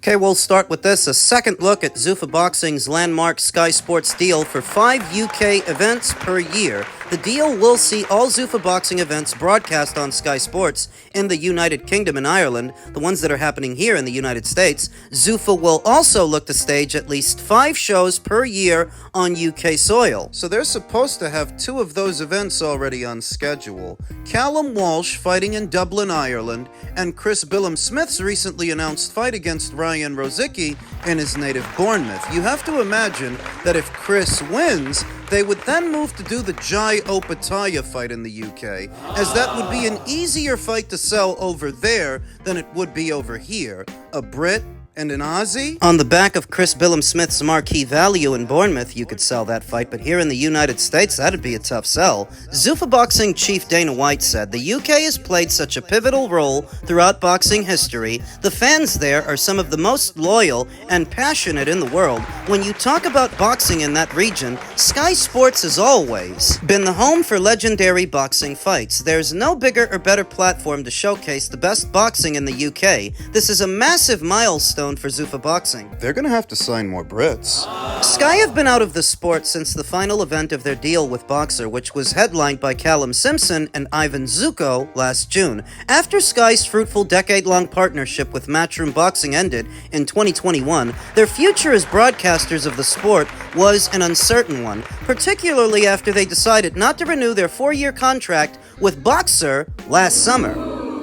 Okay, we'll start with this. A second look at Zuffa Boxing's landmark Sky Sports deal for 5 UK events per year. The deal will see all Zuffa Boxing events broadcast on Sky Sports in the United Kingdom and Ireland, the ones that are happening here in the United States. Zuffa will also look to stage at least 5 shows per year on UK soil. So they're supposed to have 2 of those events already on schedule. Callum Walsh fighting in Dublin, Ireland, and Chris Billam-Smith's recently announced fight against Ryan Rozicki in his native Bournemouth. You have to imagine that if Chris wins, they would then move to do the Jai Opataya fight in the UK, as that would be an easier fight to sell over there than it would be over here. A Brit and an Aussie? On the back of Chris Billam-Smith's marquee value in Bournemouth, you could sell that fight, but here in the United States, that'd be a tough sell. Zuffa Boxing chief Dana White said, "The UK has played such a pivotal role throughout boxing history. The fans there are some of the most loyal and passionate in the world. When you talk about boxing in that region, Sky Sports has always been the home for legendary boxing fights. There's no bigger or better platform to showcase the best boxing in the UK. This is a massive milestone for Zuffa Boxing." They're gonna have to sign more Brits. Sky have been out of the sport since the final event of their deal with Boxer, which was headlined by Callum Simpson and Ivan Zuko last June. After Sky's fruitful decade-long partnership with Matchroom Boxing ended in 2021, their future as broadcasters of the sport was an uncertain one, particularly after they decided not to renew their 4-year contract with Boxer last summer.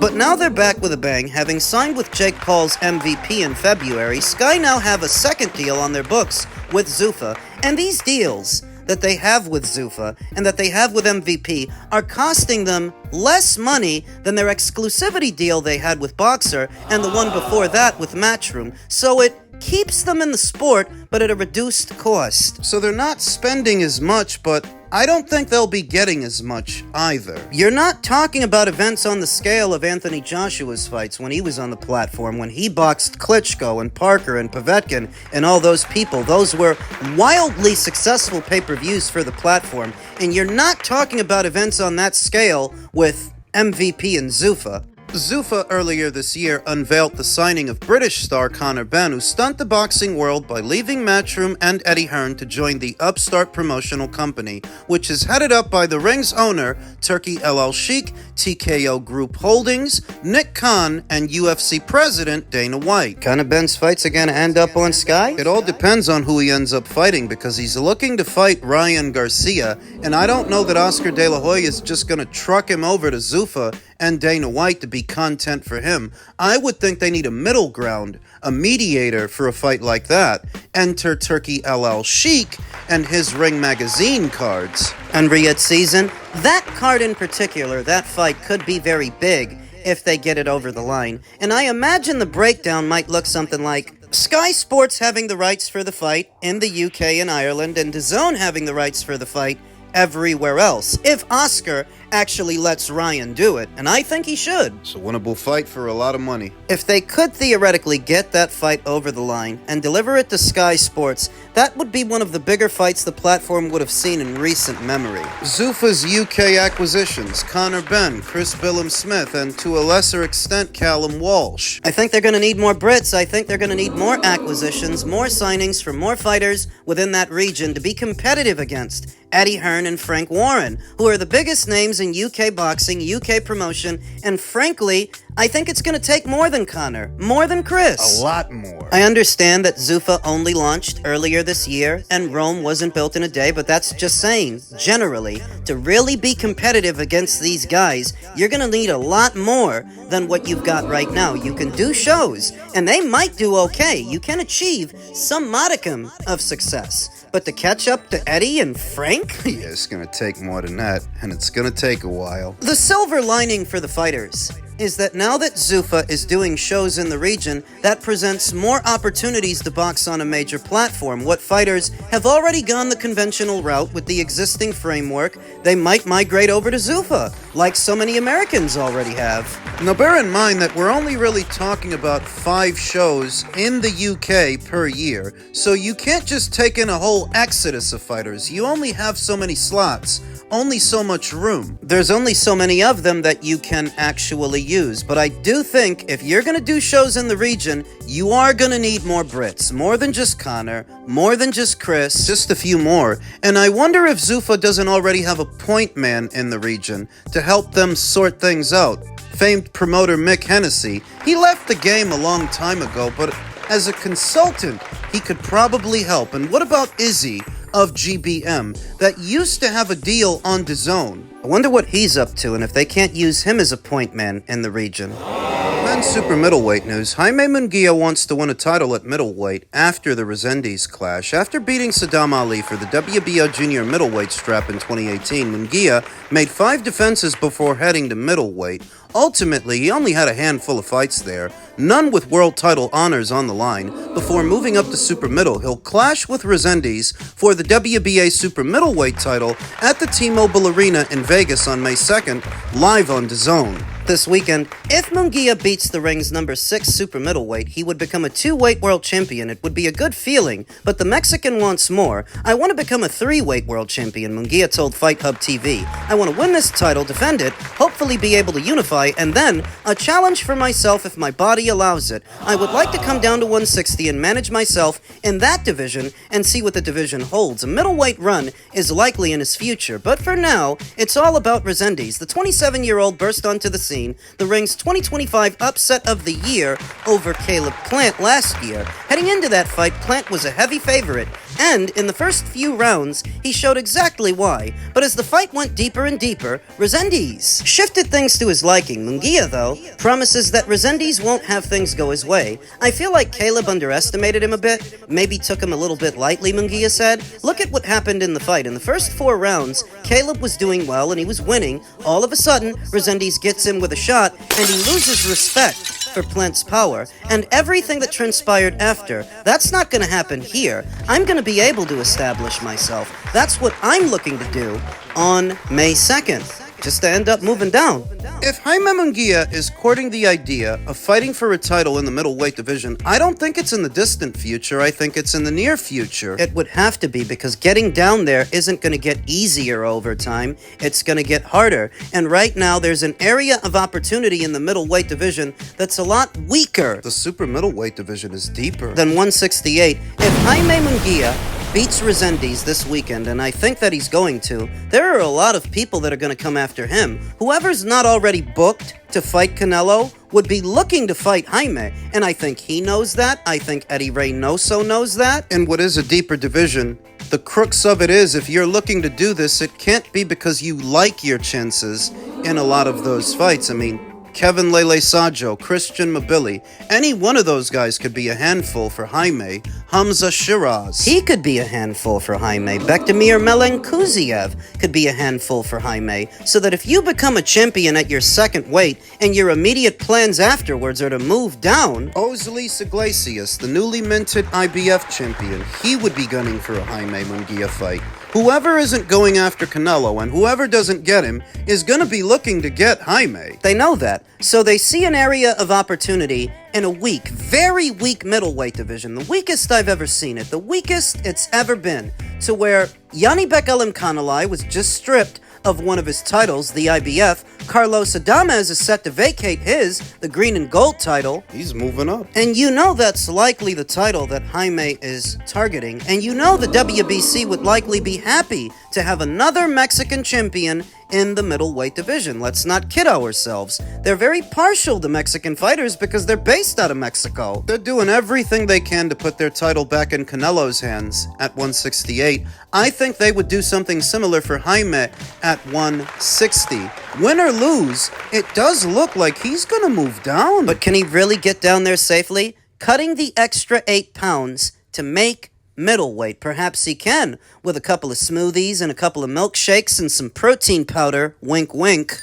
But now they're back with a bang, having signed with Jake Paul's MVP in February. Sky now have a second deal on their books with Zuffa, and these deals that they have with Zuffa and that they have with MVP are costing them less money than their exclusivity deal they had with Boxer and the one before that with Matchroom. So it keeps them in the sport, but at a reduced cost. So they're not spending as much, but I don't think they'll be getting as much either. You're not talking about events on the scale of Anthony Joshua's fights when he was on the platform, when he boxed Klitschko and Parker and Povetkin and all those people. Those were wildly successful pay-per-views for the platform. And you're not talking about events on that scale with MVP and Zuffa. Zuffa earlier this year unveiled the signing of British star Conor Benn, who stunned the boxing world by leaving Matchroom and Eddie Hearn to join the upstart promotional company, which is headed up by the ring's owner, Turki El Sheikh, TKO Group Holdings, Nick Khan, and UFC president Dana White. Conor Benn's fight's gonna end up on Sky? It all depends on who he ends up fighting, because he's looking to fight Ryan Garcia, and I don't know that Oscar De La Hoya is just gonna truck him over to Zuffa and Dana White to be content for him. I would think they need a middle ground, a mediator for a fight like that. Enter Turki El Sheikh and his Ring Magazine cards. And Riyadh season, that card in particular, that fight could be very big if they get it over the line. And I imagine the breakdown might look something like Sky Sports having the rights for the fight in the UK and Ireland, and DAZN having the rights for the fight everywhere else, if Oscar actually lets Ryan do it, and I think he should. It's a winnable fight for a lot of money. If they could theoretically get that fight over the line and deliver it to Sky Sports, that would be one of the bigger fights the platform would have seen in recent memory. Zuffa's UK acquisitions, Conor Benn, Chris Billam-Smith, and to a lesser extent, Callum Walsh. I think they're going to need more Brits. I think they're going to need more acquisitions, more signings from more fighters within that region to be competitive against Eddie Hearn and Frank Warren, who are the biggest names in UK boxing, UK promotion, and frankly, I think it's going to take more than Conor, more than Chris. A lot more. I understand that Zuffa only launched earlier this year, and Rome wasn't built in a day, but that's just saying, generally, to really be competitive against these guys, you're going to need a lot more than what you've got right now. You can do shows, and they might do okay. You can achieve some modicum of success. But to catch up to Eddie and Frank? Yeah, it's gonna take more than that, and it's gonna take a while. The silver lining for the fighters is that now that Zuffa is doing shows in the region, that presents more opportunities to box on a major platform. What fighters have already gone the conventional route with the existing framework, they might migrate over to Zuffa, like so many Americans already have. Now bear in mind that we're only really talking about 5 shows in the UK per year, so you can't just take in a whole exodus of fighters. You only have so many slots only so much room. There's only so many of them that you can actually use, but I do think if you're gonna do shows in the region, you are gonna need more Brits. More than just Connor, more than just Chris, just a few more. And I wonder if Zuffa doesn't already have a point man in the region to help them sort things out. Famed promoter Mick Hennessy, he left the game a long time ago, but as a consultant, he could probably help. And what about Izzy of GBM that used to have a deal on DAZN? I wonder what he's up to and if they can't use him as a point man in the region. Men's super middleweight news. Jaime Munguia wants to win a title at middleweight after the Resendiz clash. After beating Saddam Ali for the WBO junior middleweight strap in 2018, Munguia made 5 defenses before heading to middleweight. Ultimately, he only had a handful of fights there, none with world title honors on the line. Before moving up to super middle, he'll clash with Resendiz for the WBA super middleweight title at the T-Mobile Arena in Vegas on May 2nd, live on DAZN. This weekend, if Munguia beats the ring's number 6 super middleweight, he would become a 2-weight world champion. It would be a good feeling, but the Mexican wants more. I want to become a 3-weight world champion, Munguia told Fight Hub TV. I want to win this title, defend it, hopefully be able to unify, and then a challenge for myself if my body allows it. I would like to come down to 160 and manage myself in that division and see what the division holds. A middleweight run is likely in his future, but for now, it's all about Resendiz. The 27-year-old burst onto the scene, the ring's 2025 upset of the year over Caleb Plant last year. Heading into that fight, Plant was a heavy favorite, and in the first few rounds, he showed exactly why. But as the fight went deeper and deeper, Resendiz shifted things to his liking. Munguia, though, promises that Resendiz won't have things go his way. I feel like Caleb underestimated him a bit, maybe took him a little bit lightly, Munguia said. Look at what happened in the fight. In the first 4 rounds, Caleb was doing well and he was winning. All of a sudden, Resendiz gets him with a shot and he loses respect for Plant's power, and everything that transpired after. That's not going to happen here. I'm going to be able to establish myself. That's what I'm looking to do on May 2nd. Just to end up moving down. If Jaime Munguia is courting the idea of fighting for a title in the middleweight division, I don't think it's in the distant future, I think it's in the near future. It would have to be, because getting down there isn't going to get easier over time, it's going to get harder. And right now, there's an area of opportunity in the middleweight division that's a lot weaker. The super middleweight division is deeper than 168. If Jaime Munguia beats Resendiz this weekend, and I think that he's going to, there are a lot of people that are going to come after him. Whoever's not already booked to fight Canelo would be looking to fight Jaime, and I think he knows that. I think Eddie Reynoso knows that. And what is a deeper division, the crux of it is, if you're looking to do this, it can't be because you like your chances in a lot of those fights. I mean, Kevin Lele Sajo, Christian Mabili, any one of those guys could be a handful for Jaime. Hamza Shiraz, he could be a handful for Jaime. Bektemir Melenkuziev could be a handful for Jaime. So that if you become a champion at your 2nd weight and your immediate plans afterwards are to move down, Ozelis Iglesias, the newly minted IBF champion, he would be gunning for a Jaime Munguia fight. Whoever isn't going after Canelo and whoever doesn't get him is going to be looking to get Jaime. They know that, so they see an area of opportunity in a weak, very weak middleweight division, the weakest I've ever seen it, the weakest it's ever been, to where Yanni Bekelim Kanalai was just stripped of one of his titles, the IBF. Carlos Adames is set to vacate his, the green and gold title. He's moving up. And you know that's likely the title that Jaime is targeting. And you know the WBC would likely be happy to have another Mexican champion in the middleweight division. Let's not kid ourselves. They're very partial to Mexican fighters because they're based out of Mexico. They're doing everything they can to put their title back in Canelo's hands at 168. I think they would do something similar for Jaime at 160. Win or lose, it does look like he's gonna move down. But can he really get down there safely? Cutting the extra 8 pounds to make middleweight. Perhaps he can, with a couple of smoothies and a couple of milkshakes and some protein powder, wink wink.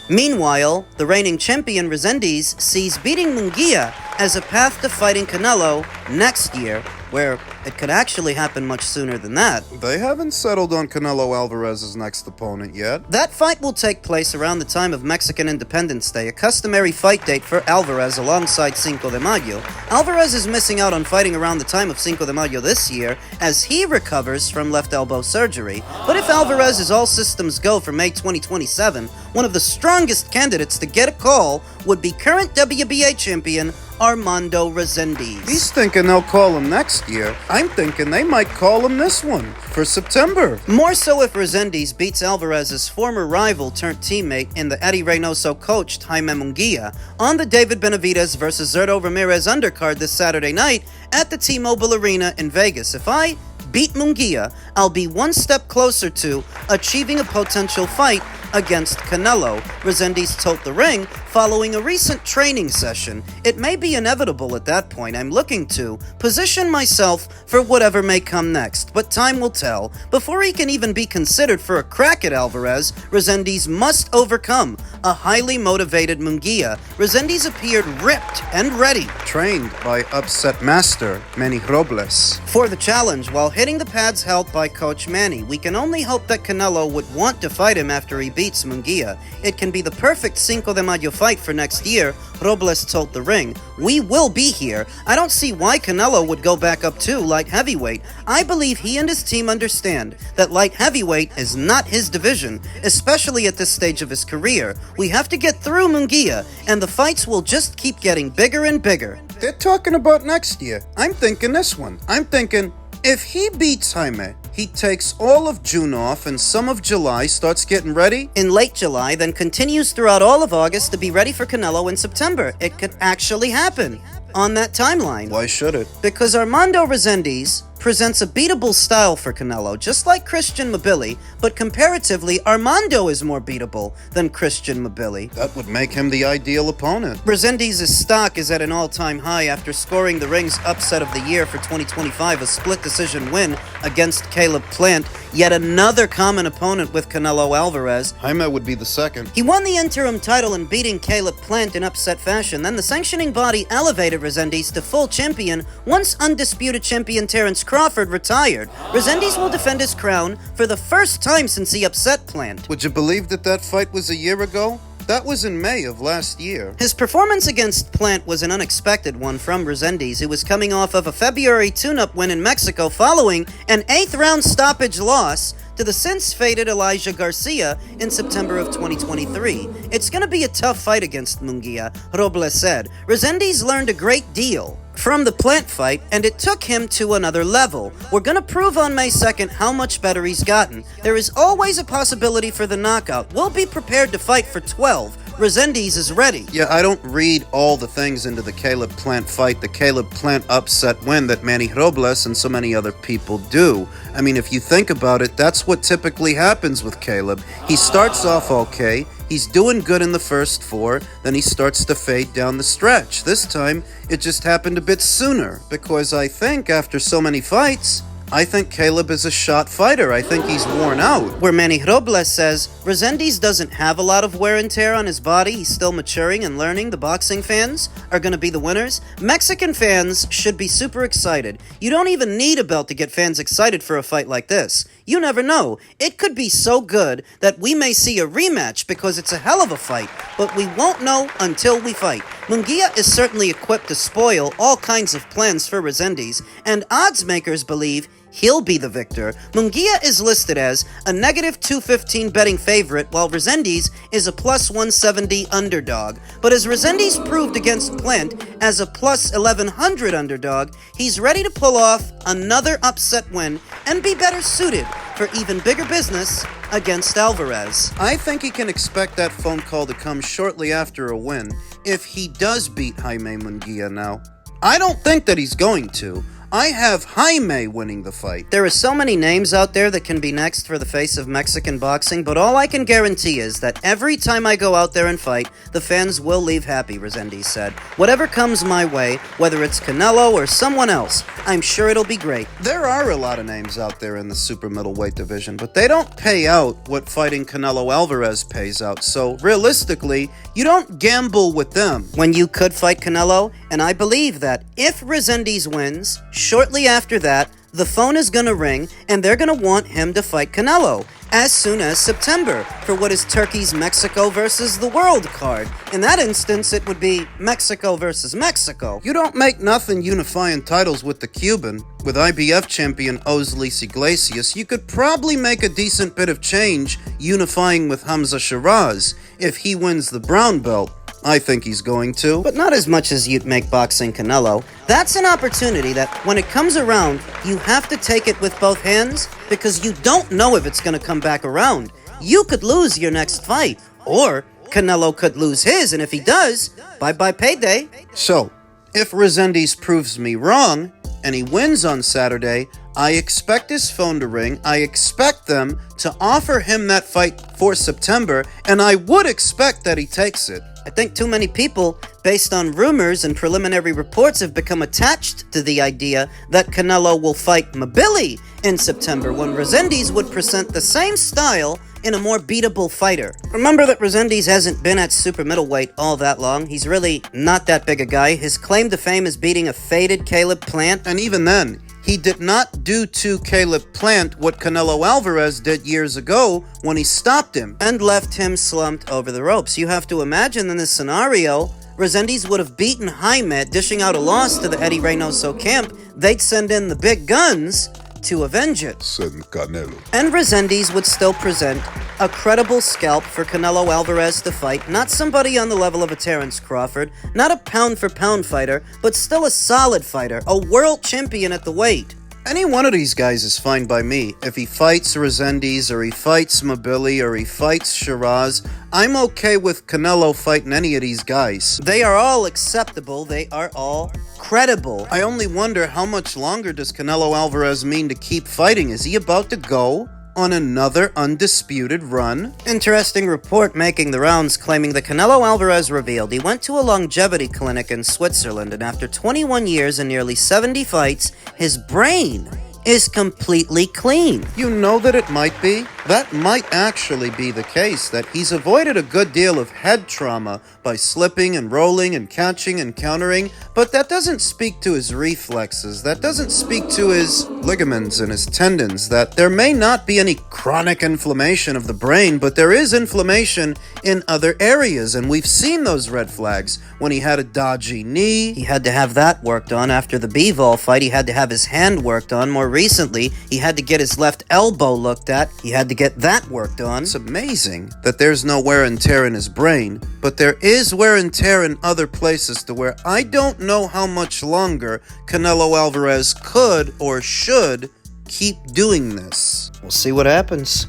Meanwhile, the reigning champion Resendiz sees beating Munguia as a path to fighting Canelo next year, where It could actually happen much sooner than that. They haven't settled on Canelo Alvarez's next opponent yet. That fight will take place around the time of Mexican Independence Day, a customary fight date for Alvarez alongside Cinco de Mayo. Alvarez is missing out on fighting around the time of Cinco de Mayo this year as he recovers from left elbow surgery. But if Alvarez is all systems go for May 2027, one of the strongest candidates to get a call would be current WBA champion Armando Resendiz. He's thinking they'll call him next year. I'm thinking they might call him this one, for September. More so if Resendiz beats Alvarez's former rival turned teammate in the Eddie Reynoso coached Jaime Munguia on the David Benavidez vs. Zurdo Ramirez undercard this Saturday night at the T-Mobile Arena in Vegas. If I beat Munguia, I'll be one step closer to achieving a potential fight against Canelo, Resendiz told The Ring following a recent training session. It may be inevitable at that point. I'm looking to position myself for whatever may come next, but time will tell. Before he can even be considered for a crack at Alvarez, Resendiz must overcome a highly motivated Munguia. Resendiz appeared ripped and ready, trained by upset master Manny Robles, for the challenge while hitting the pads held by Coach Manny. We can only hope that Canelo would want to fight him after he beats Munguia. It can be the perfect Cinco de Mayo fight for next year, Robles told The Ring. We will be here. I don't see why Canelo would go back up to light heavyweight. I believe he and his team understand that light heavyweight is not his division, especially at this stage of his career. We have to get through Munguia, and the fights will just keep getting bigger and bigger. They're talking about next year. I'm thinking this one. I'm thinking if he beats Jaime, he takes all of June off and some of July, starts getting ready in late July, then continues throughout all of August to be ready for Canelo in September. It could actually happen on that timeline. Why should it? Because Armando Resendiz presents a beatable style for Canelo, just like Christian Mabili, but comparatively, Armando is more beatable than Christian Mabili. That would make him the ideal opponent. Resendiz's stock is at an all-time high after scoring the Ring's upset of the year for 2025, a split decision win against Caleb Plant, yet another common opponent with Canelo Alvarez. Jaime would be the second. He won the interim title in beating Caleb Plant in upset fashion. Then the sanctioning body elevated Resendiz to full champion once undisputed champion Terence Crawford retired. Resendiz will defend his crown for the first time since he upset Plant. Would you believe that fight was a year ago? That was in May of last year. His performance against Plant was an unexpected one from Resendiz, who was coming off of a February tune-up win in Mexico following an 8th-round stoppage loss to the since-fated Elijah Garcia in September of 2023. It's going to be a tough fight against Munguia, Robles said. Resendiz learned a great deal from the Plant fight, and it took him to another level. We're going to prove on May 2nd how much better he's gotten. There is always a possibility for the knockout. We'll be prepared to fight for 12. Resendiz is ready. Yeah, I don't read all the things into the Caleb Plant fight, the Caleb Plant upset win that Manny Robles and so many other people do. I mean, if you think about it, that's what typically happens with Caleb. He starts off okay, he's doing good in the first 4, then he starts to fade down the stretch. This time, it just happened a bit sooner, because I think after so many fights, I think Caleb is a shot fighter. I think he's worn out. Where Manny Robles says Resendiz doesn't have a lot of wear and tear on his body. He's still maturing and learning. The boxing fans are going to be the winners. Mexican fans should be super excited. You don't even need a belt to get fans excited for a fight like this. You never know. It could be so good that we may see a rematch because it's a hell of a fight, but we won't know until we fight. Munguia is certainly equipped to spoil all kinds of plans for Resendiz, and odds makers believe he'll be the victor. Munguia is listed as a negative 215 betting favorite, while Resendiz is a plus 170 underdog. But as Resendiz proved against Plant as a plus 1100 underdog, he's ready to pull off another upset win and be better suited for even bigger business against Alvarez. I think he can expect that phone call to come shortly after a win if he does beat Jaime Munguia now. I don't think that he's going to. I have Jaime winning the fight. There are so many names out there that can be next for the face of Mexican boxing, but all I can guarantee is that every time I go out there and fight, the fans will leave happy, Resendiz said. Whatever comes my way, whether it's Canelo or someone else, I'm sure it'll be great. There are a lot of names out there in the super middleweight division, but they don't pay out what fighting Canelo Alvarez pays out, so realistically, you don't gamble with them. When you could fight Canelo, and I believe that If Resendiz wins, shortly after that, the phone is going to ring and they're going to want him to fight Canelo as soon as September for what is Turkey's Mexico versus the World card. In that instance, it would be Mexico versus Mexico. You don't make nothing unifying titles with the Cuban. With IBF champion Oslis Iglesias, you could probably make a decent bit of change unifying with Hamza Shiraz if he wins the brown belt. I think he's going to. But not as much as you'd make boxing Canelo. That's an opportunity that, when it comes around, you have to take it with both hands because you don't know if it's going to come back around. You could lose your next fight, or Canelo could lose his, and if he does, bye-bye payday. So, if Resendiz proves me wrong, and he wins on Saturday, I expect his phone to ring, I expect them to offer him that fight for September, and I would expect that he takes it. I think too many people, based on rumors and preliminary reports, have become attached to the idea that Canelo will fight Mabili in September, when Resendiz would present the same style in a more beatable fighter. Remember that Resendiz hasn't been at super middleweight all that long. He's really not that big a guy. His claim to fame is beating a faded Caleb Plant. And even then, he did not do to Caleb Plant what Canelo Alvarez did years ago when he stopped him and left him slumped over the ropes. You have to imagine in this scenario, Resendiz would have beaten Jaime, dishing out a loss to the Eddie Reynoso camp. They'd send in the big guns to avenge it. Said Canelo. And Resendiz would still present a credible scalp for Canelo Alvarez to fight, not somebody on the level of a Terence Crawford, not a pound-for-pound fighter, but still a solid fighter, a world champion at the weight. Any one of these guys is fine by me. If he fights Resendiz, or he fights Mabili, or he fights Shiraz, I'm okay with Canelo fighting any of these guys. They are all acceptable. They are all credible. I only wonder, how much longer does Canelo Alvarez mean to keep fighting? Is he about to go on another undisputed run? Interesting report making the rounds claiming that Canelo Alvarez revealed he went to a longevity clinic in Switzerland, and after 21 years and nearly 70 fights, his brain is completely clean. You know that it might be? That might actually be the case, that he's avoided a good deal of head trauma by slipping and rolling and catching and countering, but that doesn't speak to his reflexes, that doesn't speak to his ligaments and his tendons, that there may not be any chronic inflammation of the brain, but there is inflammation in other areas, and we've seen those red flags. When he had a dodgy knee, he had to have that worked on. After the Bivol fight, he had to have his hand worked on. More recently, he had to get his left elbow looked at. He had to get that worked on. It's amazing that there's no wear and tear in his brain, but there is wear and tear in other places to where I don't know how much longer Canelo Alvarez could or should keep doing this. We'll see what happens.